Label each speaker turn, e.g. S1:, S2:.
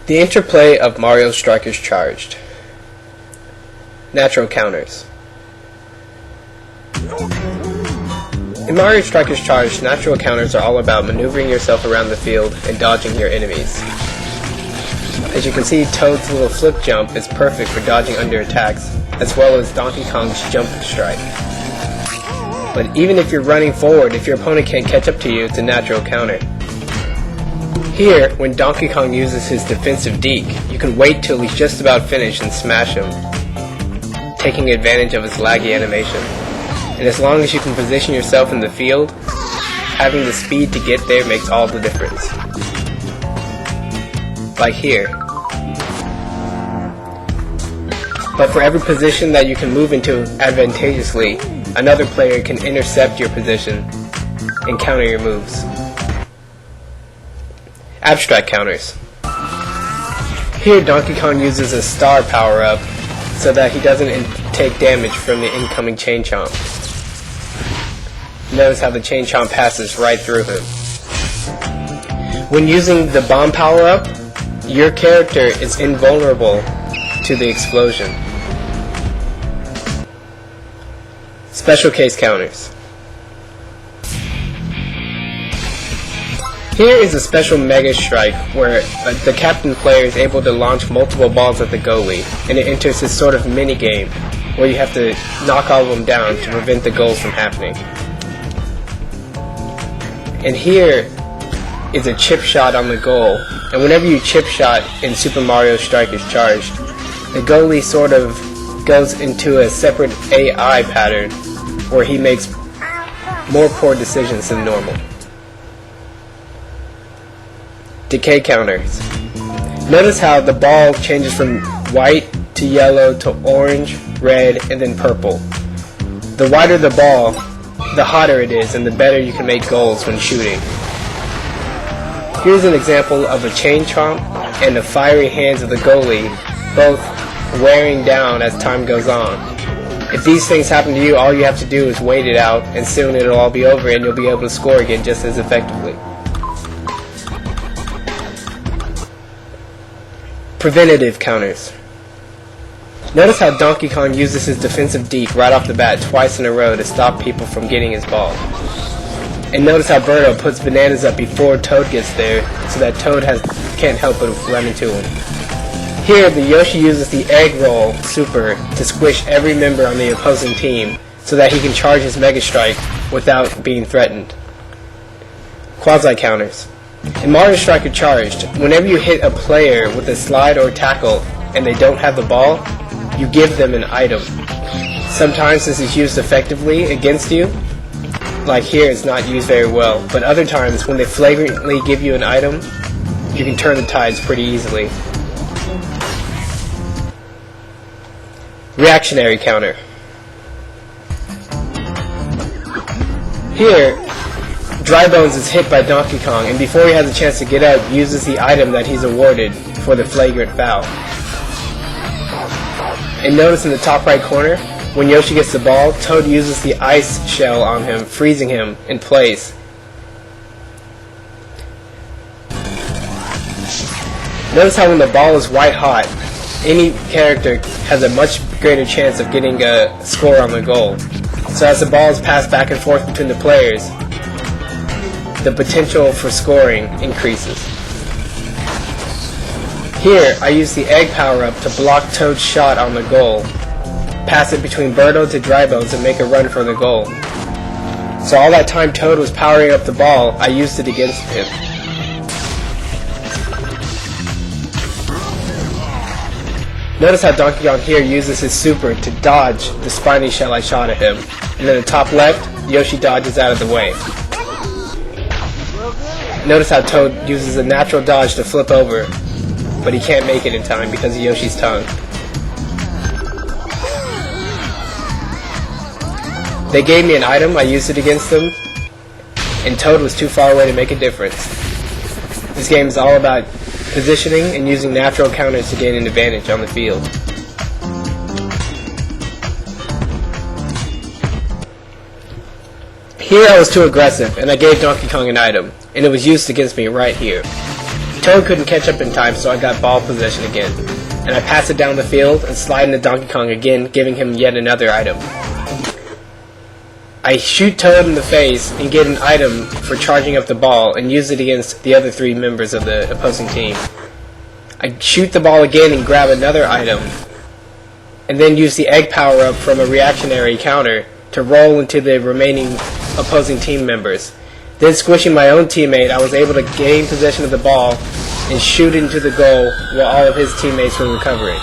S1: The interplay of Mario Strikers Charged. Natural counters. In Mario Strikers Charged, natural counters are all about maneuvering yourself around the field and dodging your enemies. As you can see, Toad's little flip jump is perfect for dodging under attacks, as well as Donkey Kong's jump strike. But even if you're running forward, if your opponent can't catch up to you, it's a natural counter. Here, when Donkey Kong uses his defensive deke, you can wait till he's just about finished and smash him, taking advantage of his laggy animation. And as long as you can position yourself in the field, having the speed to get there makes all the difference. Like here. But for every position that you can move into advantageously, another player can intercept your position and counter your moves. Abstract counters. Here Donkey Kong uses a star power-up so that he doesn't take damage from the incoming chain chomp. Notice how the chain chomp passes right through him. When using the bomb power-up, your character is invulnerable to the explosion. Special case counters. Here is a special Mega Strike where the captain player is able to launch multiple balls at the goalie, and it enters this sort of mini-game where you have to knock all of them down to prevent the goals from happening. And here is a chip shot on the goal, and whenever you chip shot in Super Mario Strikers Charged, the goalie sort of goes into a separate AI pattern where he makes more poor decisions than normal. Decay Counters. Notice how the ball changes from white to yellow to orange, red, and then purple. The whiter the ball, the hotter it is and the better you can make goals when shooting. Here's an example of a chain chomp and the fiery hands of the goalie, both wearing down as time goes on. If these things happen to you, all you have to do is wait it out, and soon it'll all be over and you'll be able to score again just as effectively. Preventative Counters. Notice how Donkey Kong uses his defensive deke right off the bat twice in a row to stop people from getting his ball. And notice how Birdo puts bananas up before Toad gets there so that Toad can't help but run into him. Here, the Yoshi uses the egg roll super to squish every member on the opposing team so that he can charge his Mega Strike without being threatened. Quasi Counters. In Mario Striker Charged, whenever you hit a player with a slide or tackle and they don't have the ball, you give them an item. Sometimes this is used effectively against you, like here it's not used very well, but other times when they flagrantly give you an item, you can turn the tides pretty easily. Reactionary Counter. Here, Dry Bones is hit by Donkey Kong, and before he has a chance to get up, uses the item that he's awarded for the flagrant foul. And notice in the top right corner, when Yoshi gets the ball, Toad uses the ice shell on him, freezing him in place. Notice how when the ball is white hot, any character has a much greater chance of getting a score on the goal. So as the ball is passed back and forth between the players, the potential for scoring increases. Here, I use the egg power-up to block Toad's shot on the goal, pass it between Birdo to Dry Bones and make a run for the goal. So all that time Toad was powering up the ball, I used it against him. Notice how Donkey Kong here uses his super to dodge the spiny shell I shot at him, and then the top left, Yoshi dodges out of the way. Notice how Toad uses a natural dodge to flip over, but he can't make it in time because of Yoshi's tongue. They gave me an item, I used it against them, and Toad was too far away to make a difference. This game is all about positioning and using natural counters to gain an advantage on the field. Here I was too aggressive, and I gave Donkey Kong an item, and it was used against me right here. Toad couldn't catch up in time, so I got ball possession again, and I pass it down the field and slide into Donkey Kong again, giving him yet another item. I shoot Toad in the face and get an item for charging up the ball and use it against the other 3 members of the opposing team. I shoot the ball again and grab another item, and then use the egg power-up from a reactionary counter to roll into the remaining opposing team members. Then squishing my own teammate, I was able to gain possession of the ball and shoot into the goal while all of his teammates were recovering.